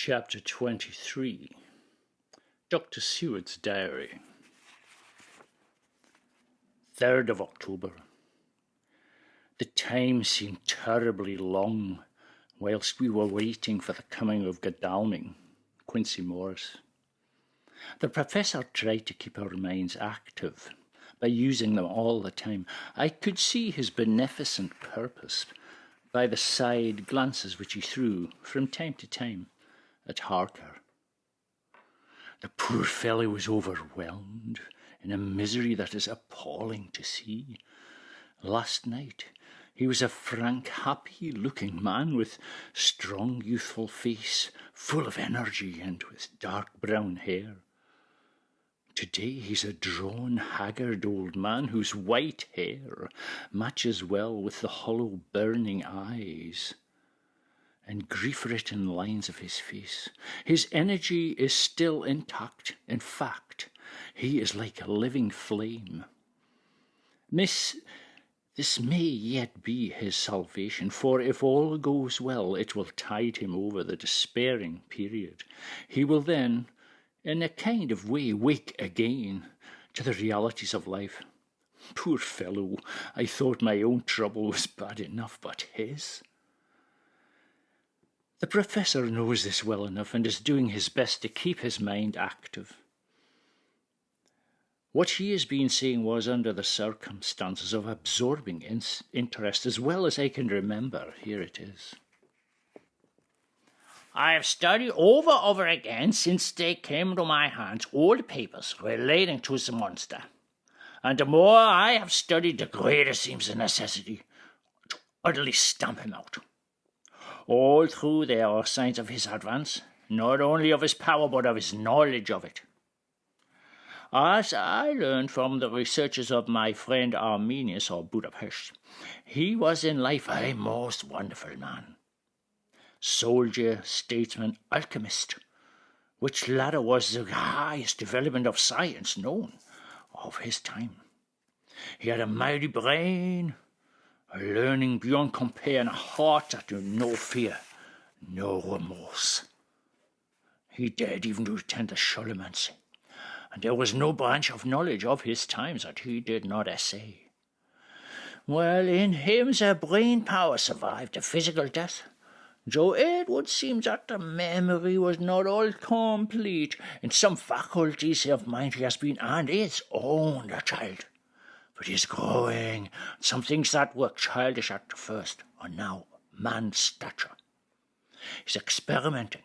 Chapter 23. Dr. Seward's Diary. 3rd of October. The time seemed terribly long whilst we were waiting for the coming of Godalming, Quincey Morris. The professor tried to keep our minds active by using them all the time. I could see his beneficent purpose by the side glances which he threw from time to time at Harker. The poor fellow was overwhelmed in a misery that is appalling to see. Last night he was a frank, happy-looking man with strong, youthful face, full of energy and with dark brown hair. Today he's a drawn, haggard old man whose white hair matches well with the hollow, burning eyes and grief-written lines of his face. His energy is still intact. In fact, he is like a living flame. This may yet be his salvation, for if all goes well, it will tide him over the despairing period. He will then, in a kind of way, wake again to the realities of life. Poor fellow, I thought my own trouble was bad enough, but his? The professor knows this well enough and is doing his best to keep his mind active. What he has been saying was, under the circumstances, of absorbing interest as well as I can remember. Here it is. I have studied over again since they came into my hands all the papers relating to the monster. And the more I have studied, the greater seems the necessity to utterly stamp him out. All through there are signs of his advance, not only of his power, but of his knowledge of it. As I learned from the researches of my friend Arminius of Budapest, he was in life a most wonderful man. Soldier, statesman, alchemist, which latter was the highest development of science known of his time. He had a mighty brain, a learning beyond compare, and a heart that knew no fear, no remorse. He dared even to attend the Scholomance, and there was no branch of knowledge of his times that he did not essay. Well, in him the brain power survived the physical death, though it would seem that the memory was not all complete. In some faculties of mind he has been and is only a child, but he is growing. Some things that were childish at the first are now man's stature. He's experimenting,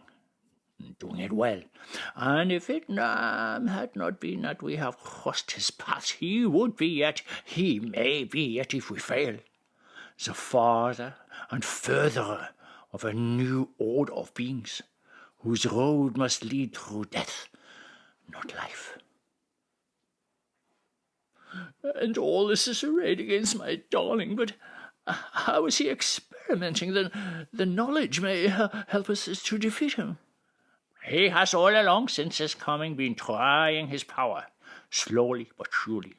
doing it well, and if it had not been that we have crossed his path, he may be yet, if we fail, the father and furtherer of a new order of beings, whose road must lead through death, not life. And all this is arrayed against my darling, but how is he experimenting? The knowledge may help us to defeat him. He has all along since his coming been trying his power, slowly but surely.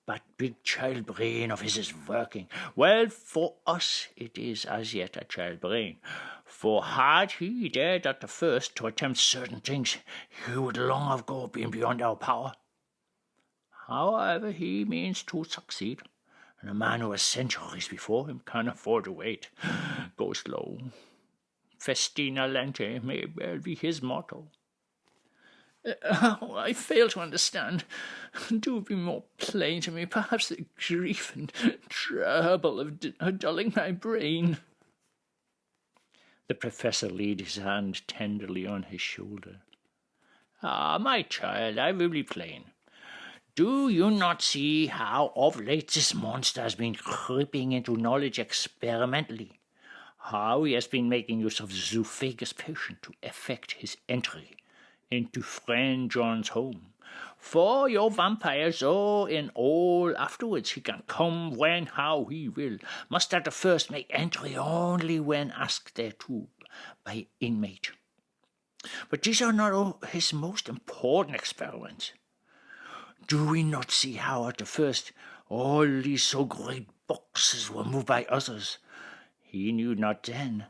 But big child brain of his is working. Well, for us it is as yet a child brain. For had he dared at the first to attempt certain things, he would long ago been beyond our power. However, he means to succeed, and a man who has centuries before him can afford to wait. Go slow. Festina lente may well be his motto. I fail to understand. Do be more plain to me. Perhaps the grief and trouble of dulling my brain. The professor laid his hand tenderly on his shoulder. Ah, my child, I will be plain. Do you not see how of late this monster has been creeping into knowledge experimentally? How he has been making use of the zoophagous potion to effect his entry into friend John's home. For your vampire, though in all afterwards he can come when, how he will, must at the first make entry only when asked thereto by inmate. But these are not all his most important experiments. Do we not see how at the first all these so great boxes were moved by others? He knew not then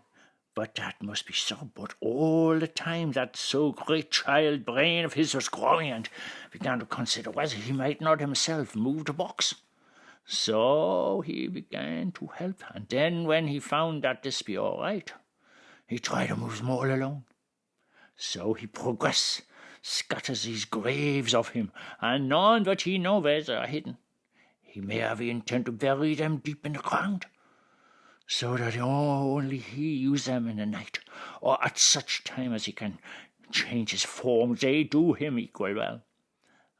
But that must be so. But all the time that so great child brain of his was growing, and began to consider whether he might not himself move the box. So he began to help, and then when he found that this be all right, he tried to move them all alone. So he progress, scatters these graves of him, and none but he know where they are hidden. He may have intent to bury them deep in the ground, so that only he use them in the night, or at such time as he can change his form. They do him equal well,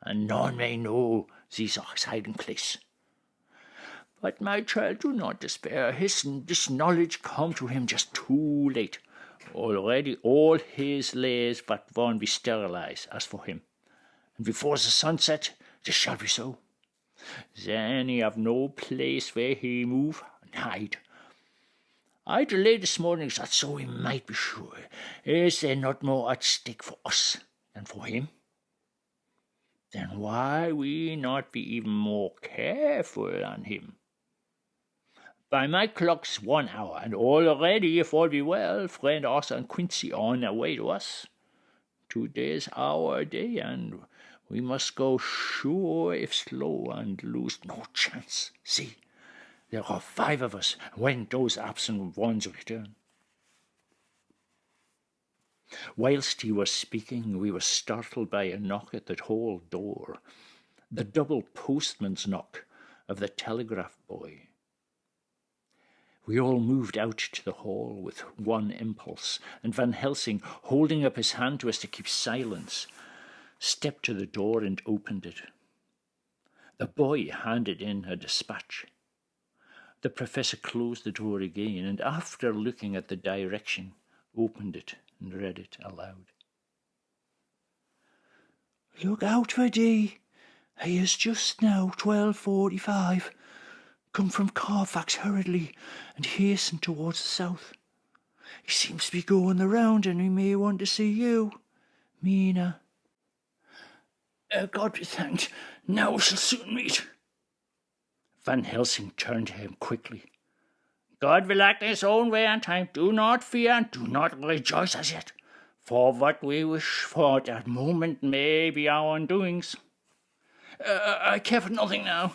and none may know these are his hiding place. But my child, do not despair. This knowledge come to him just too late. Already all his layers but one be sterilized as for him, and before the sun set, this shall be so. Then he have no place where he move and hide. I delayed this morning that so we might be sure. Is there not more at stake for us than for him? Then why we not be even more careful on him? By my clock's 1 hour, and already, if all be well, friend Arthur and Quincy are on their way to us. Today's our day, and we must go sure if slow, and lose no chance. See, there are 5 of us when those absent ones return. Whilst he was speaking, we were startled by a knock at the hall door, the double postman's knock of the telegraph boy. We all moved out to the hall with one impulse, and Van Helsing, holding up his hand to us to keep silence, stepped to the door and opened it. The boy handed in a dispatch. The professor closed the door again, and after looking at the direction, opened it and read it aloud. Look out for Dee. He is just now 12:45. Come from Carfax hurriedly and hasten towards the south. He seems to be going the round, and he may want to see you. Mina. God be thanked. Now we shall soon meet. Van Helsing turned to him quickly. God will act his own way and time. Do not fear and do not rejoice as yet, for what we wish for at that moment may be our undoings. I care for nothing now.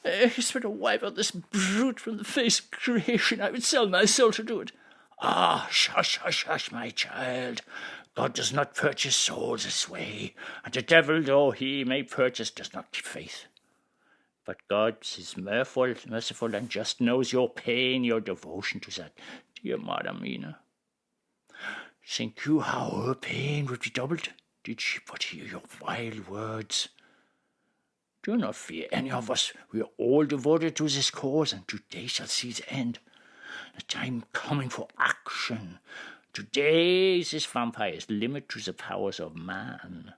If for to wipe out this brute from the face of creation, I would sell my soul to do it. Ah, hush, my child. God does not purchase souls this way, and the devil, though he may purchase, does not keep faith. But God is merciful and just knows your pain, your devotion to that dear Mother Mina. Think you how her pain would be doubled, did she but hear your vile words? Do not fear any of us. We are all devoted to this cause, and today shall see the end. The time coming for action. Today is this vampire's limit to the powers of man.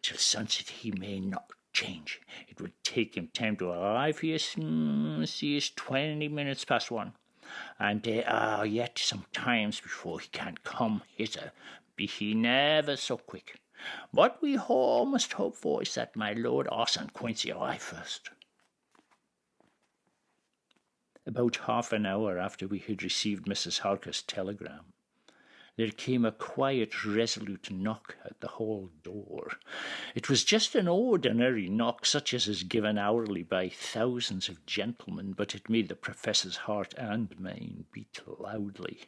Till sunset he may not change. It will take him time to arrive here. See, it's 20 minutes past 1. And there are yet some times before he can come hither, be he never so quick. What we all must hope for is that my Lord Arthur and Quincy arrive first. About half an hour after we had received Mrs. Harker's telegram, there came a quiet, resolute knock at the hall door. It was just an ordinary knock, such as is given hourly by thousands of gentlemen, but it made the professor's heart and mine beat loudly.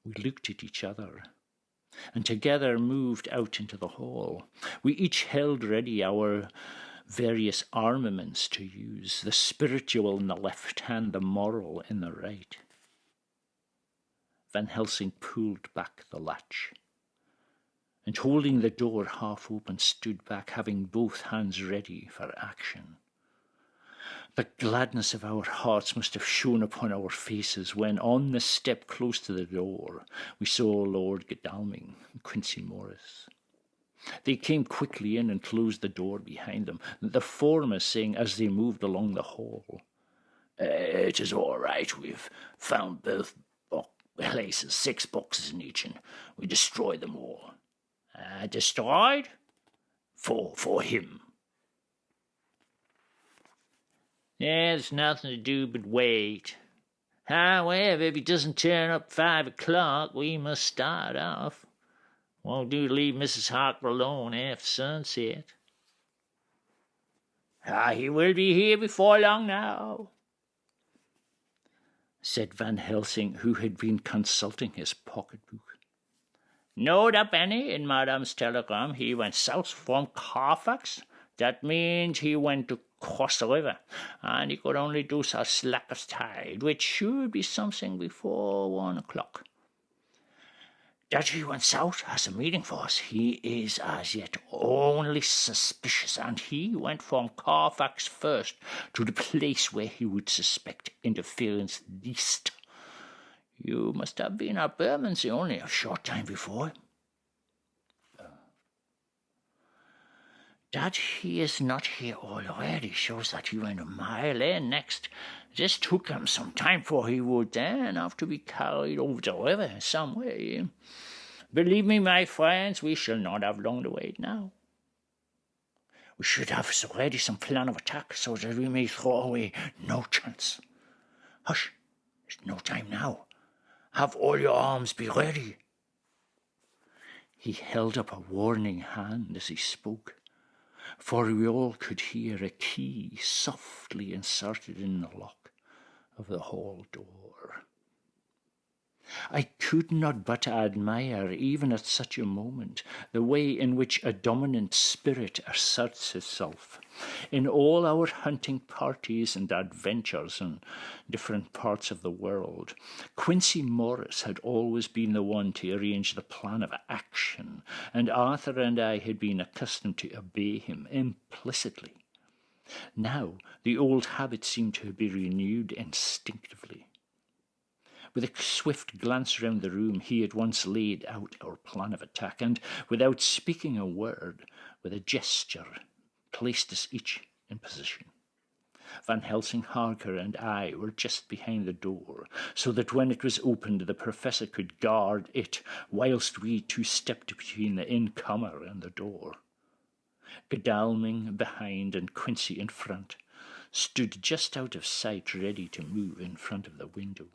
We looked at each other, and together moved out into the hall. We each held ready our various armaments to use, the spiritual in the left hand, the moral in the right. Van Helsing pulled back the latch, and holding the door half open, stood back, having both hands ready for action. The gladness of our hearts must have shone upon our faces when, on the step close to the door, we saw Lord Godalming and Quincy Morris. They came quickly in and closed the door behind them, the former saying as they moved along the hall, "It is all right. We've found both places, 6 boxes in each, and we destroyed them all." Destroyed? For him. There's nothing to do but wait. However, if he doesn't turn up 5 o'clock, we must start off. Won't do to leave Mrs. Harker alone after sunset. He will be here before long now, said Van Helsing, who had been consulting his pocketbook. Note up any in Madame's telegram. He went south from Carfax. That means he went across the river, and he could only do so slack as tide, which should be something before 1 o'clock. That he went south has a meaning for us. He is as yet only suspicious, and he went from Carfax first to the place where he would suspect interference least. You must have been at Bermondsey only a short time before. That he is not here already shows that he went a mile in next. This took him some time, for he would then have to be carried over the river in some way. Believe me, my friends, we shall not have long to wait now. We should have ready some plan of attack so that we may throw away no chance. Hush, there's no time now. Have all your arms be ready. He held up a warning hand as he spoke, for we all could hear a key softly inserted in the lock of the hall door. I could not but admire, even at such a moment, the way in which a dominant spirit asserts itself. In all our hunting parties and adventures in different parts of the world, Quincey Morris had always been the one to arrange the plan of action, and Arthur and I had been accustomed to obey him implicitly. Now the old habit seemed to be renewed instinctively. With a swift glance round the room, he at once laid out our plan of attack, and, without speaking a word, with a gesture, placed us each in position. Van Helsing, Harker, and I were just behind the door, so that when it was opened the Professor could guard it, whilst we two stepped between the incomer and the door. Godalming behind and Quincey in front stood just out of sight, ready to move in front of the window.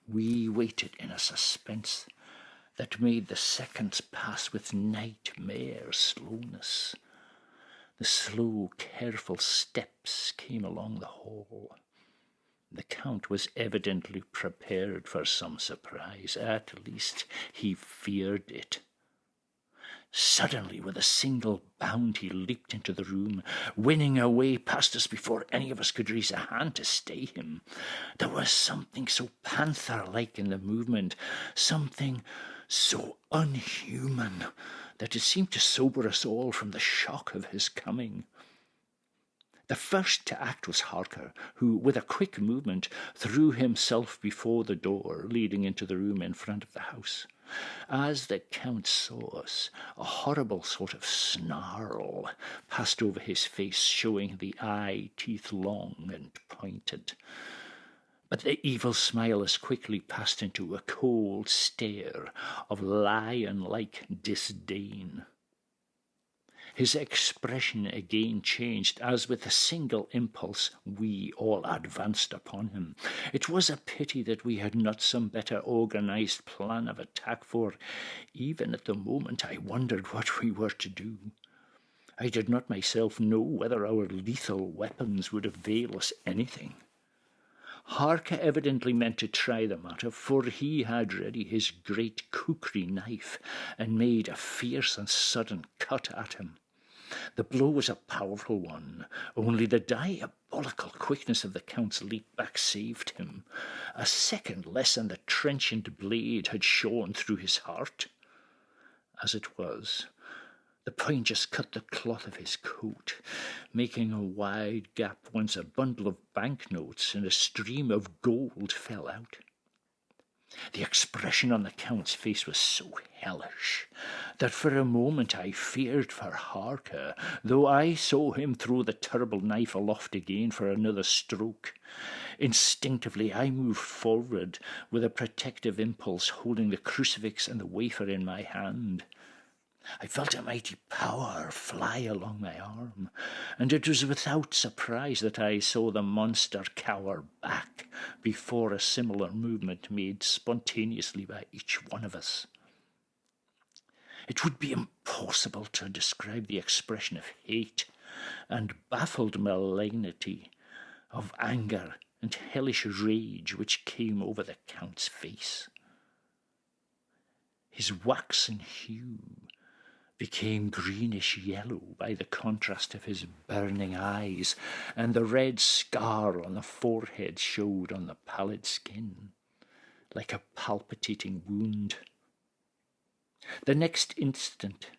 We waited in a suspense that made the seconds pass with nightmare slowness. The slow, careful steps came along the hall. The Count was evidently prepared for some surprise. At least he feared it. Suddenly, with a single bound, he leaped into the room, winning a way past us before any of us could raise a hand to stay him. There was something so panther-like in the movement, something so unhuman, that it seemed to sober us all from the shock of his coming. The first to act was Harker, who, with a quick movement, threw himself before the door leading into the room in front of the house. As the Count saw us, a horrible sort of snarl passed over his face, showing the eye teeth long and pointed. But the evil smile as quickly passed into a cold stare of lion-like disdain. His expression again changed, as with a single impulse we all advanced upon him. It was a pity that we had not some better organized plan of attack, for even at the moment I wondered what we were to do. I did not myself know whether our lethal weapons would avail us anything. Harker evidently meant to try the matter, for he had ready his great kukri knife and made a fierce and sudden cut at him. The blow was a powerful one, only the diabolical quickness of the Count's leap back saved him. A second less and the trenchant blade had shone through his heart. As it was, the point just cut the cloth of his coat, making a wide gap whence a bundle of banknotes and a stream of gold fell out. The expression on the Count's face was so hellish that for a moment I feared for Harker, though I saw him throw the terrible knife aloft again for another stroke. Instinctively I moved forward with a protective impulse, holding the crucifix and the wafer in my hand. I felt a mighty power fly along my arm, and it was without surprise that I saw the monster cower back before a similar movement made spontaneously by each one of us. It would be impossible to describe the expression of hate and baffled malignity, of anger and hellish rage which came over the Count's face. His waxen hue became greenish-yellow by the contrast of his burning eyes, and the red scar on the forehead showed on the pallid skin like a palpitating wound. The next instant,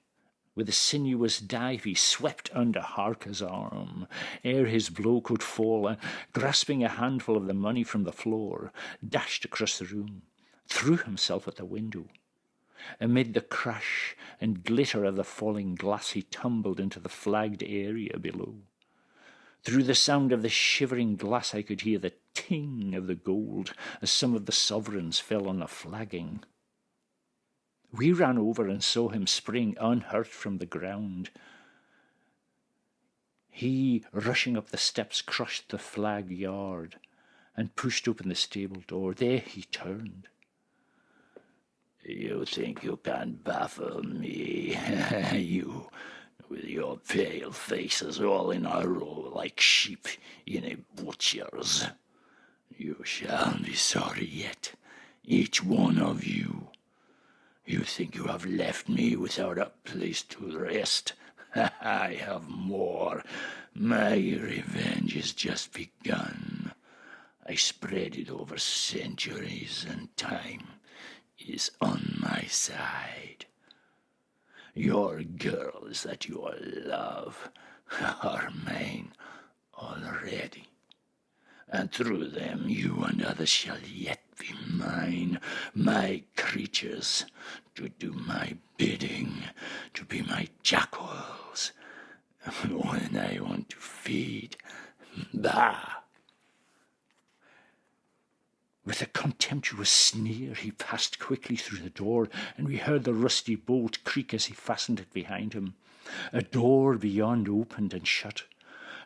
with a sinuous dive, he swept under Harker's arm ere his blow could fall, and, grasping a handful of the money from the floor, dashed across the room, threw himself at the window. Amid the crash and glitter of the falling glass, he tumbled into the flagged area below. Through the sound of the shivering glass I could hear the ting of the gold as some of the sovereigns fell on the flagging. We ran over and saw him spring unhurt from the ground. He, rushing up the steps, crushed the flagged yard and pushed open the stable door. There he turned. "You think you can baffle me, you, with your pale faces all in a row like sheep in a butcher's. You shall be sorry yet, each one of you. You think you have left me without a place to rest? I have more. My revenge is just begun. I spread it over centuries, and time is on my side. Your girls that you love are mine already, and through them you and others shall yet be mine, my creatures, to do my bidding, to be my jackals when I want to feed. Bah!" With a contemptuous sneer, he passed quickly through the door, and we heard the rusty bolt creak as he fastened it behind him. A door beyond opened and shut.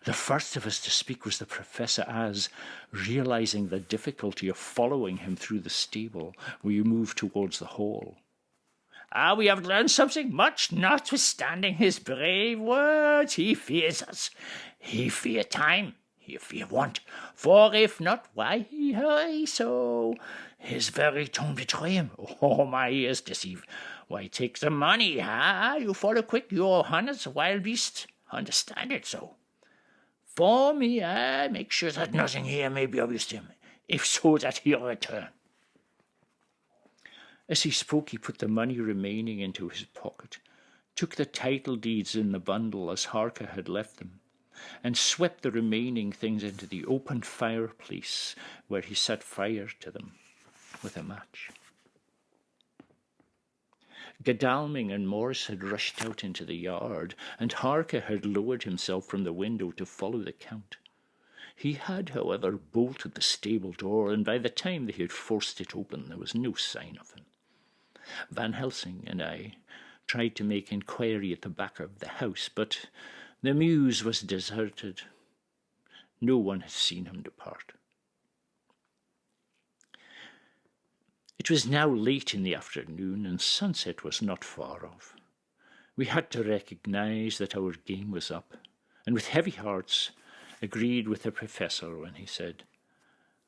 The first of us to speak was the Professor as, realizing the difficulty of following him through the stable, we moved towards the hall. "We have learned something much, notwithstanding his brave words. He fears us. He fear time. He fear want. For if not, why he hurry so? His very tone betray him. Oh, my ears deceive. Why take the money, You follow quick, your hunters, wild beast. Understand it so. For me, make sure that nothing here may be obvious to him, if so that he'll return." As he spoke, he put the money remaining into his pocket, took the title deeds in the bundle as Harker had left them, and swept the remaining things into the open fireplace, where he set fire to them with a match. Godalming and Morris had rushed out into the yard, and Harker had lowered himself from the window to follow the Count. He had, however, bolted the stable door, and by the time they had forced it open, there was no sign of him. Van Helsing and I tried to make inquiry at the back of the house, but the mews was deserted. No one had seen him depart. It was now late in the afternoon, and sunset was not far off. We had to recognize that our game was up, and with heavy hearts agreed with the Professor when he said,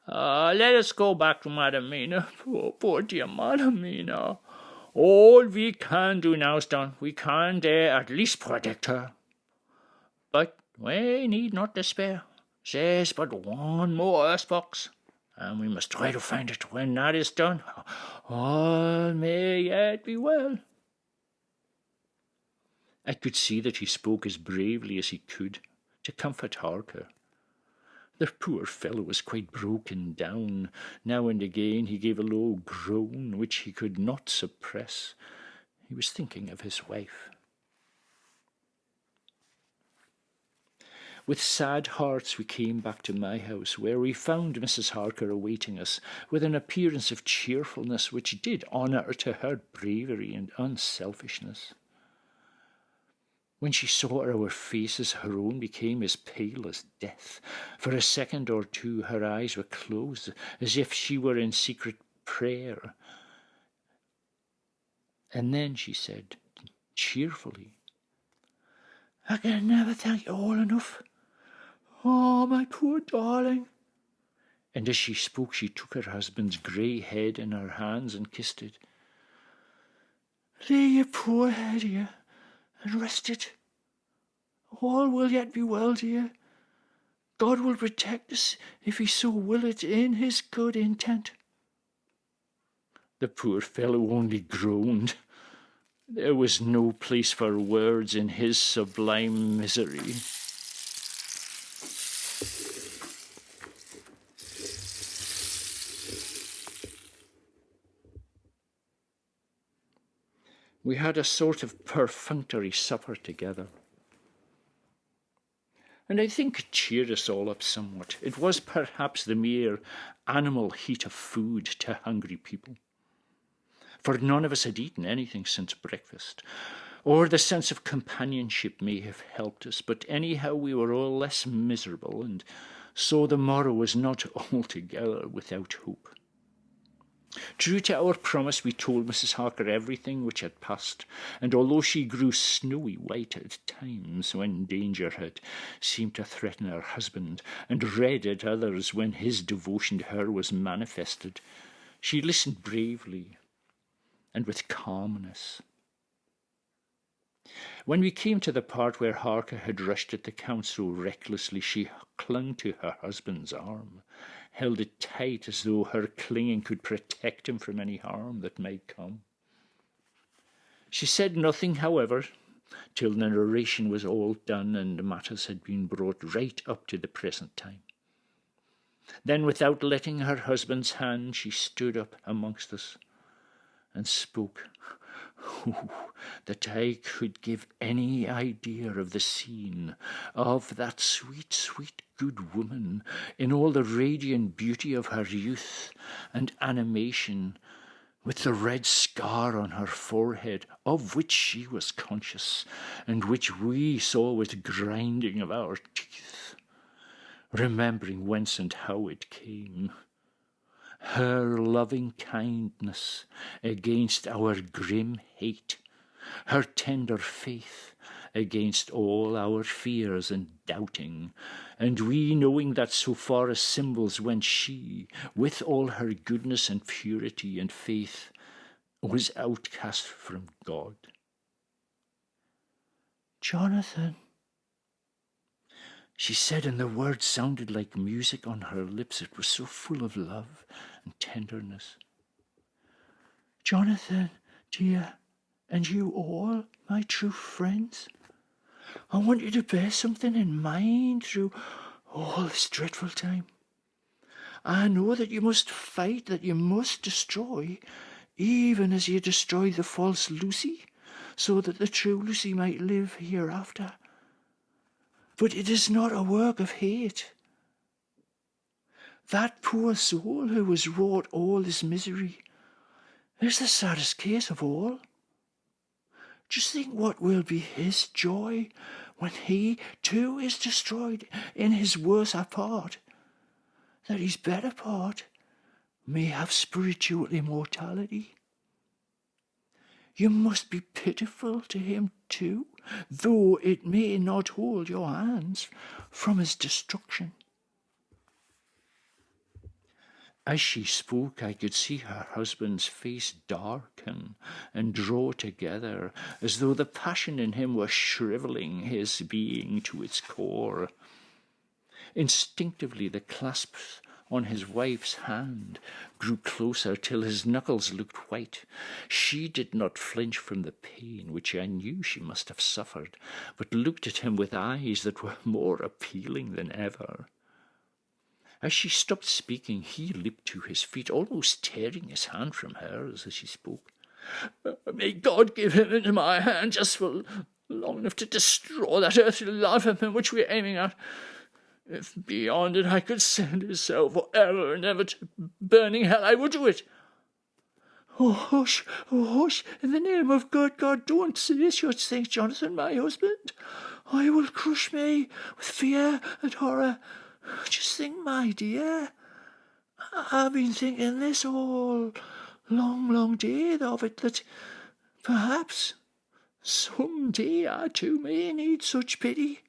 "Let us go back to Madam Mina. Poor dear Madam Mina. All we can do now is done. We can at least protect her. But we need not despair. There's but one more earth box, and we must try to find it. When that is done, all may yet be well." I could see that he spoke as bravely as he could to comfort Harker. The poor fellow was quite broken down. Now and again he gave a low groan which he could not suppress. He was thinking of his wife. With sad hearts we came back to my house, where we found Mrs. Harker awaiting us with an appearance of cheerfulness which did honour to her bravery and unselfishness. When she saw our faces, her own became as pale as death. For a second or two her eyes were closed, as if she were in secret prayer. And then she said, cheerfully, "I can never thank you all enough. Oh, my poor darling." And as she spoke, she took her husband's grey head in her hands and kissed it. "Lay your poor head here and rest it. All will yet be well, dear. God will protect us if he so will it in his good intent." The poor fellow only groaned. There was no place for words in his sublime misery. We had a sort of perfunctory supper together, and I think it cheered us all up somewhat. It was perhaps the mere animal heat of food to hungry people, for none of us had eaten anything since breakfast, or the sense of companionship may have helped us, but anyhow we were all less miserable, and so the morrow was not altogether without hope. True to our promise, we told Mrs. Harker everything which had passed, and although she grew snowy white at times when danger had seemed to threaten her husband, and red at others when his devotion to her was manifested, she listened bravely and with calmness. When we came to the part where Harker had rushed at the Count so recklessly, she clung to her husband's arm, held it tight as though her clinging could protect him from any harm that might come. She said nothing, however, till the narration was all done and matters had been brought right up to the present time. Then, without letting her husband's hand, she stood up amongst us and spoke. Oh, that I could give any idea of the scene, of that sweet, sweet good woman, in all the radiant beauty of her youth and animation, with the red scar on her forehead, of which she was conscious, and which we saw with grinding of our teeth, remembering whence and how it came. Her loving kindness against our grim hate, her tender faith against all our fears and doubting, and we knowing that so far as symbols went, she, with all her goodness and purity and faith, was outcast from God. "Jonathan," she said, and the words sounded like music on her lips. It was so full of love and tenderness. "Jonathan, dear, and you all, my true friends, I want you to bear something in mind through all this dreadful time. I know that you must fight, that you must destroy, even as you destroy the false Lucy, so that the true Lucy might live hereafter. But it is not a work of hate. That poor soul who has wrought all this misery is the saddest case of all. Just think what will be his joy when he too is destroyed in his worser part, that his better part may have spiritual immortality. You must be pitiful to him too, though it may not hold your hands from his destruction." As she spoke, I could see her husband's face darken and draw together, as though the passion in him were shrivelling his being to its core. Instinctively, the clasps on his wife's hand grew closer till his knuckles looked white. She did not flinch from the pain which I knew she must have suffered, but looked at him with eyes that were more appealing than ever. As she stopped speaking, he leaped to his feet, almost tearing his hand from hers as he spoke. "May God give him into my hand just for long enough to destroy that earthly life of him which we are aiming at. If beyond it I could send his soul for ever and ever to burning hell, I would do it. Oh, hush, in the name of God, don't say such things, Jonathan, my husband. I will crush me with fear and horror. Just think, my dear, I've been thinking this whole long day of it, that perhaps some day I too may need such pity,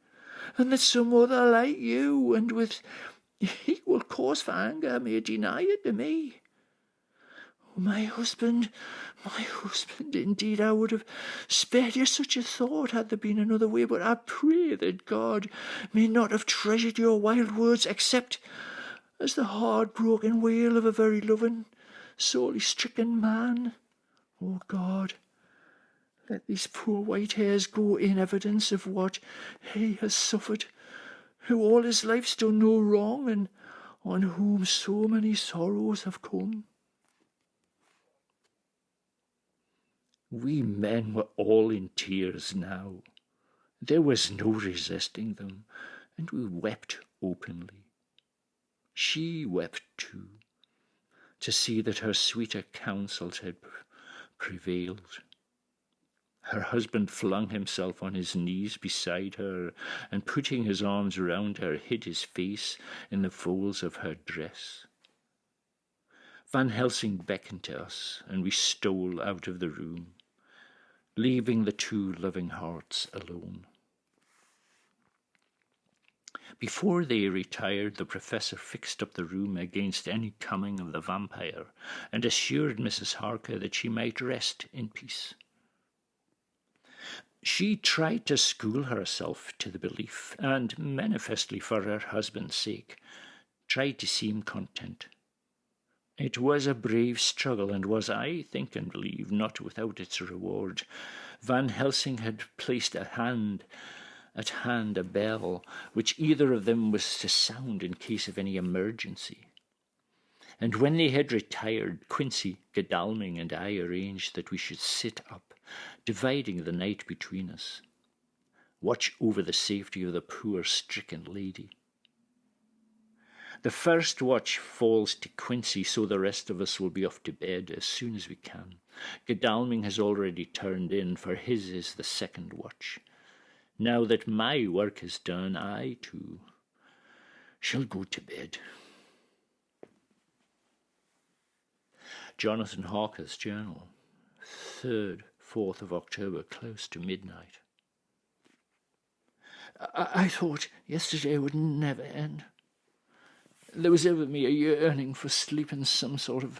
and that some other like you, and with equal cause for anger, may deny it to me. My husband, indeed I would have spared you such a thought had there been another way, but I pray that God may not have treasured your wild words except as the heart-broken wail of a very loving, sorely stricken man. Oh God, let these poor white hairs go in evidence of what he has suffered, who all his life's done no wrong, and on whom so many sorrows have come. We men were all in tears now. There was no resisting them, and we wept openly. She wept too, to see that her sweeter counsels had prevailed. Her husband flung himself on his knees beside her, and putting his arms round her, hid his face in the folds of her dress. Van Helsing beckoned to us, and we stole out of the room, leaving the two loving hearts alone. Before they retired, the professor fixed up the room against any coming of the vampire, and assured Mrs. Harker that she might rest in peace. She tried to school herself to the belief, and manifestly for her husband's sake, tried to seem content. It was a brave struggle, and was, I think and believe, not without its reward. Van Helsing had placed at hand a bell, which either of them was to sound in case of any emergency. And when they had retired, Quincy, Godalming, and I arranged that we should sit up, dividing the night between us, watch over the safety of the poor stricken lady. The first watch falls to Quincy, so the rest of us will be off to bed as soon as we can. Godalming has already turned in, for his is the second watch. Now that my work is done, I, too, shall go to bed. Jonathan Harker's journal, 3rd, 4th of October, close to midnight. I thought yesterday would never end. There was over me a yearning for sleep, and some sort of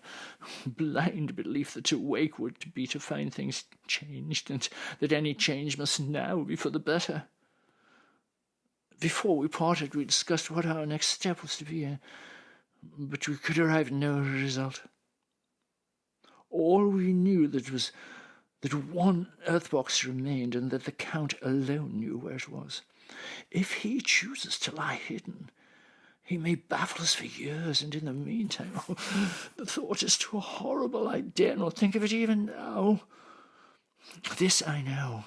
blind belief that to wake would be to find things changed, and that any change must now be for the better. Before we parted, we discussed what our next step was to be, but we could arrive at no result. All we knew was that one earth-box remained, and that the Count alone knew where it was. If he chooses to lie hidden, he may baffle us for years, and in the meantime, the thought is too horrible. I dare not think of it even now. This I know,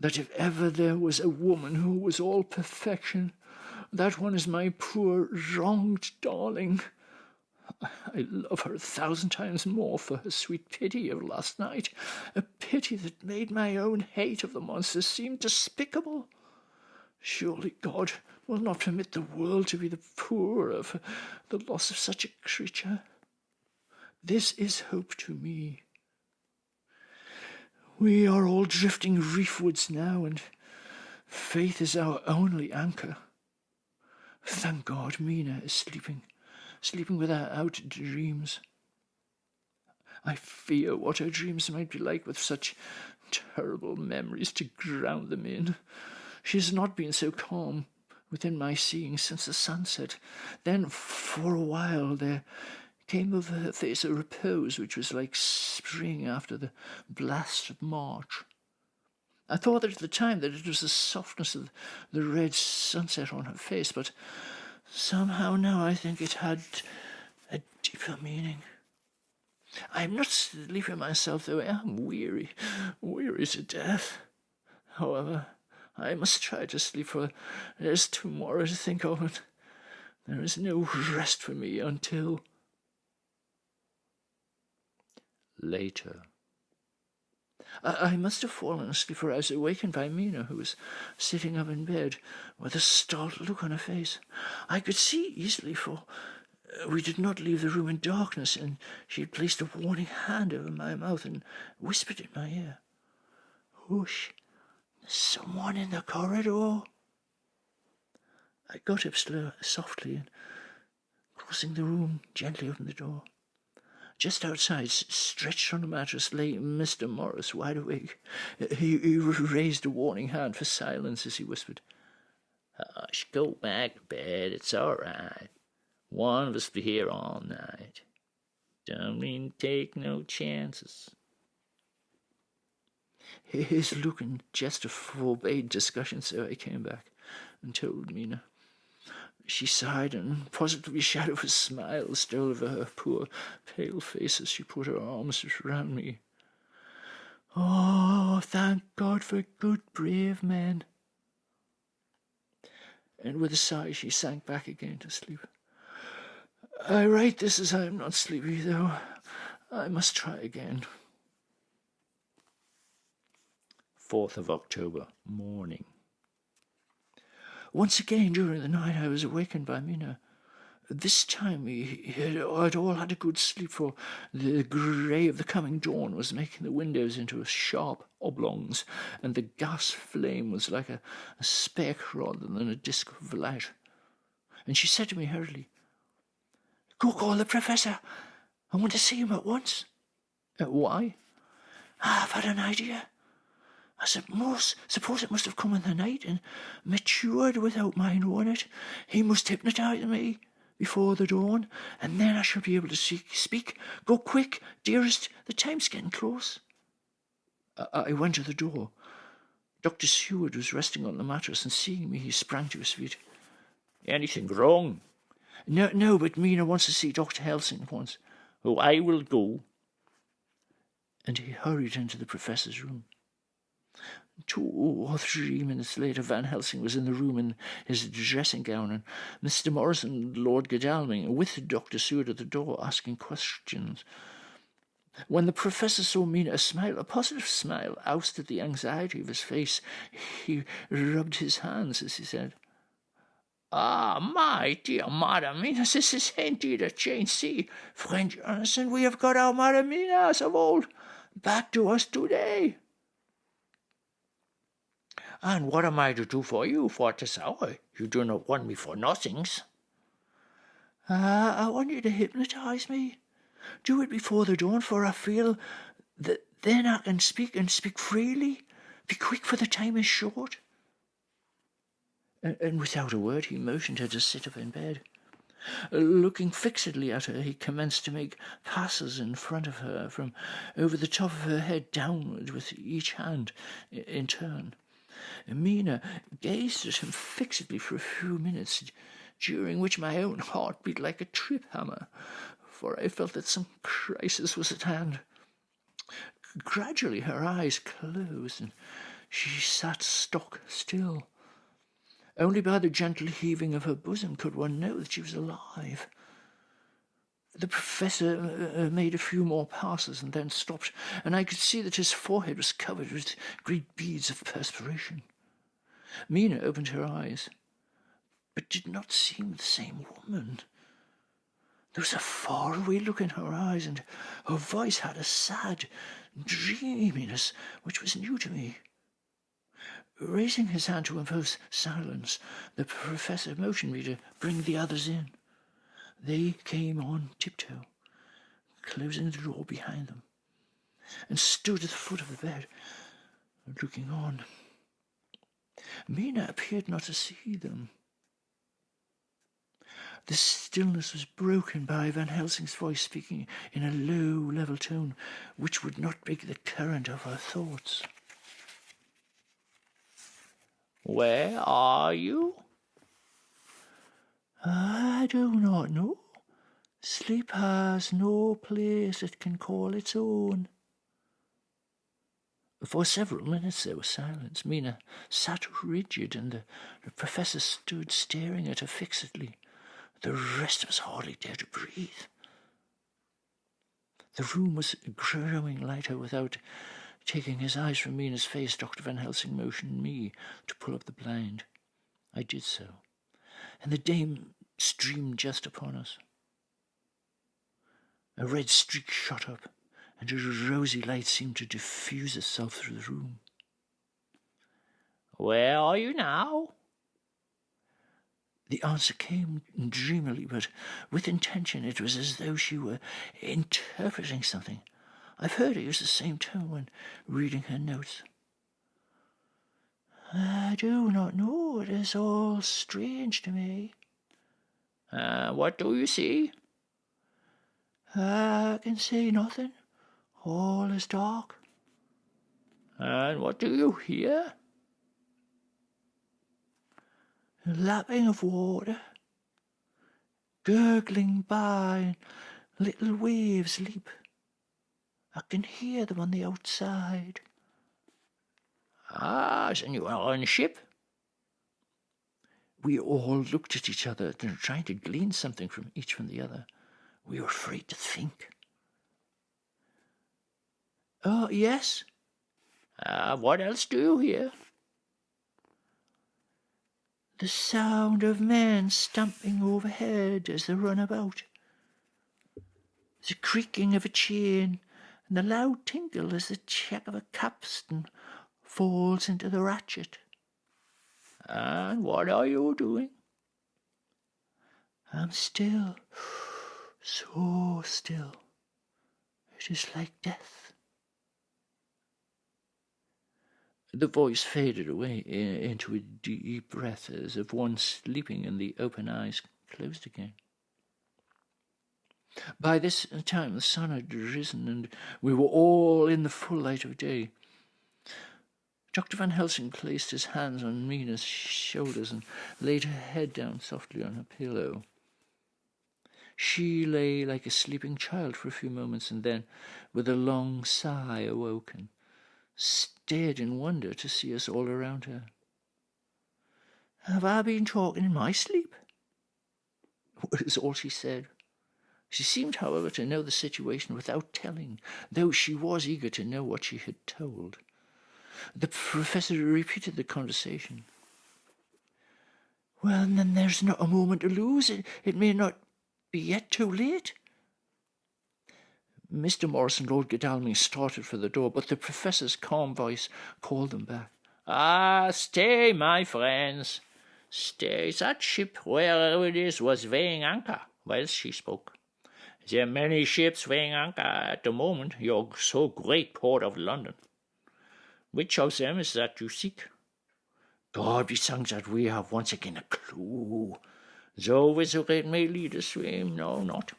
that if ever there was a woman who was all perfection, that one is my poor wronged darling. I love her 1,000 times more for her sweet pity of last night, a pity that made my own hate of the monster seem despicable. Surely God will not permit the world to be the poorer for the loss of such a creature. This is hope to me. We are all drifting reefwards now, and faith is our only anchor. Thank God, Mina is sleeping without dreams. I fear what her dreams might be like with such terrible memories to ground them in. She has not been so calm within my seeing since the sunset. Then, for a while, there came over her face a repose which was like spring after the blast of March. I thought that at the time that it was the softness of the red sunset on her face, but somehow now I think it had a deeper meaning. I am not sleepy myself, though I am weary to death. However, I must try to sleep, for there is tomorrow to think of, and there is no rest for me until... later. I must have fallen asleep, for I was awakened by Mina, who was sitting up in bed with a startled look on her face. I could see easily, for we did not leave the room in darkness, and she had placed a warning hand over my mouth and whispered in my ear, "Hush, there's someone in the corridor." I got up softly and, crossing the room, gently opened the door. Just outside, stretched on a mattress, lay Mr. Morris, wide awake. He raised a warning hand for silence as he whispered, "Hush, go back to bed, it's all right. One of us be here all night. Don't mean to take no chances." His look and gesture forbade discussion, so I came back and told Mina. She sighed, and positively a shadow of a smile stole over her poor, pale face as she put her arms round me. "Oh, thank God for good, brave men." And with a sigh she sank back again to sleep. I write this as I am not sleepy, though I must try again. 4th of October, morning. Once again during the night I was awakened by Mina. This time we had all had a good sleep, for the grey of the coming dawn was making the windows into sharp oblongs, and the gas flame was like a speck rather than a disc of light. And she said to me hurriedly, "Go call the Professor. I want to see him at once." "Why?" "I've had an idea. I suppose it must have come in the night and matured without my knowing it. He must hypnotise me before the dawn, and then I shall be able to speak. Go quick, dearest, the time's getting close." I went to the door. Dr. Seward was resting on the mattress, and seeing me, he sprang to his feet. "Anything wrong?" No, but Mina wants to see Dr. Helsing at once." "Oh, I will go." And he hurried into the Professor's room. 2 or 3 minutes later, Van Helsing was in the room in his dressing gown, and Mr. Morris and Lord Godalming, with Dr. Seward at the door, asking questions. When the Professor saw Mina, a positive smile, ousted the anxiety of his face. He rubbed his hands as he said, "Ah, my dear Madam Mina, this is indeed a change. See, friend Johnson, we have got our Madam Mina as of old back to us today." "And what am I to do for you for this hour? You do not want me for nothings." "I want you to hypnotise me. Do it before the dawn, for I feel that then I can speak and speak freely. Be quick, for the time is short." And without a word he motioned her to sit up in bed. Looking fixedly at her, he commenced to make passes in front of her, from over the top of her head downward, with each hand in turn. Mina gazed at him fixedly for a few minutes, during which my own heart beat like a trip hammer, for I felt that some crisis was at hand. Gradually her eyes closed, and she sat stock still. Only by the gentle heaving of her bosom could one know that she was alive. The Professor made a few more passes and then stopped, and I could see that his forehead was covered with great beads of perspiration. Mina opened her eyes, but did not seem the same woman. There was a faraway look in her eyes, and her voice had a sad dreaminess which was new to me. Raising his hand to impose silence, the Professor motioned me to bring the others in. They came on tiptoe, closing the door behind them, and stood at the foot of the bed, looking on. Mina appeared not to see them. The stillness was broken by Van Helsing's voice speaking in a low, level tone, which would not break the current of her thoughts. "Where are you?" "I do not know. Sleep has no place it can call its own." For several minutes there was silence. Mina sat rigid, and the Professor stood staring at her fixedly. The rest of us hardly dared to breathe. The room was growing lighter. Without taking his eyes from Mina's face, Dr. Van Helsing motioned me to pull up the blind. I did so, and the dame streamed just upon us. A red streak shot up, and a rosy light seemed to diffuse itself through the room. "Where are you now?" The answer came dreamily, but with intention. It was as though she were interpreting something. I've heard her use the same tone when reading her notes. "I do not know. It is all strange to me." "What do you see?" "I can see nothing. All is dark." "And what do you hear?" "The lapping of water, gurgling by, and little waves leap. I can hear them on the outside." "Ah, so you are on a ship?" We all looked at each other, trying to glean something from each from the other. We were afraid to think. "Oh, yes." "What else do you hear?" "The sound of men stamping overhead as they run about. The creaking of a chain, and the loud tinkle as the check of a capstan falls into the ratchet." "And what are you doing?" "I'm still, so still. It is like death." The voice faded away into a deep breath, as of one sleeping, and the open eyes closed again. By this time the sun had risen, and we were all in the full light of day. Dr. Van Helsing placed his hands on Mina's shoulders and laid her head down softly on her pillow. She lay like a sleeping child for a few moments, and then, with a long sigh, awoke and stared in wonder to see us all around her. "Have I been talking in my sleep?" was all she said. She seemed, however, to know the situation without telling, though she was eager to know what she had told. The professor repeated the conversation. "Well, then there's not a moment to lose. It may not be yet too late." Mr. Morris and Lord Godalming started for the door, but the professor's calm voice called them back. "Stay, my friends. Stay. That ship, wherever it is, was weighing anchor whilst she spoke. There are many ships weighing anchor at the moment, your so great port of London. Which of them is that you seek? God be thanked that we have once again a clue, though whither it may lead us we know not.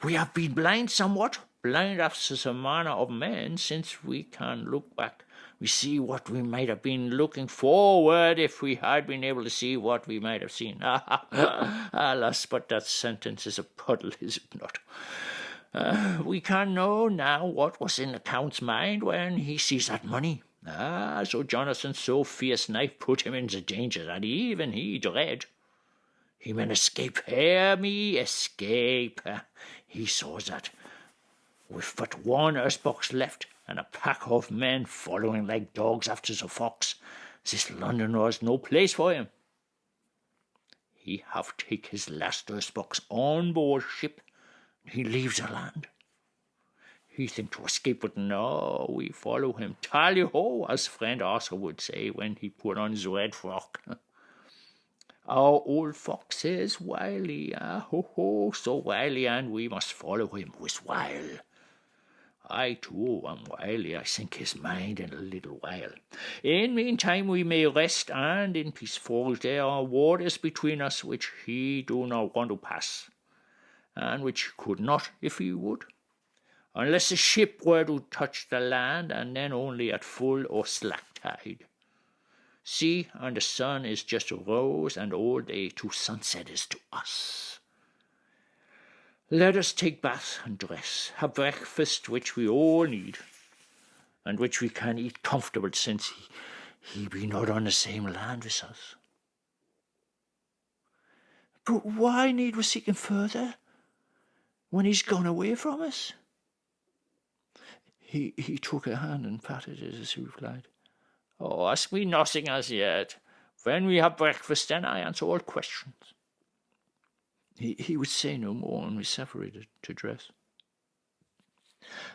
We have been blind somewhat, blind after the manner of men. Since we can look back, we see what we might have been looking forward if we had been able to see what we might have seen. Alas, but that sentence is a puddle, is it not? We can know now what was in the Count's mind when he sees that money. So Jonathan's so fierce knife put him into danger that even he dread. He may escape, hear me, escape. He saw that, with but one earth-box left, and a pack of men following like dogs after the fox, this London was no place for him. He have take his last earth-box on board ship. He leaves the land. He think to escape, but no, we follow him. Tally-ho, as friend Arthur would say when he put on his red frock. Our old fox is wily, ho, so wily, and we must follow him with wile. I, too, am wily. I sink his mind in a little while. In meantime we may rest, and in peace, for there are waters between us which he do not want to pass, and which he could not if he would, unless the ship were to touch the land, and then only at full or slack tide. See, and the sun is just rose, and all day to sunset is to us. Let us take bath and dress, have breakfast which we all need, and which we can eat comfortable, since he be not on the same land with us." "But why need we seek him further, when he's gone away from us?" He took her hand and patted it as he replied, "Oh, ask me nothing as yet. When we have breakfast, then I answer all questions." He would say no more, and we separated to dress.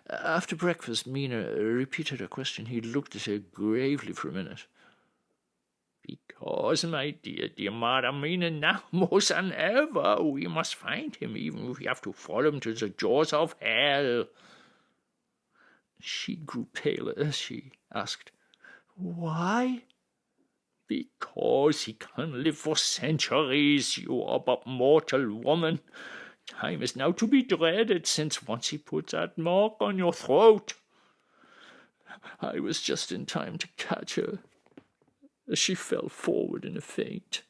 After breakfast, Mina repeated her question. He looked at her gravely for a minute. "Because, my dear Mother Mina, now more than ever, we must find him, even if we have to follow him to the jaws of hell." She grew paler as she asked, "Why?" "Because he can live for centuries, you are but mortal woman. Time is now to be dreaded, since once he put that mark on your throat." I was just in time to catch her as she fell forward in a faint.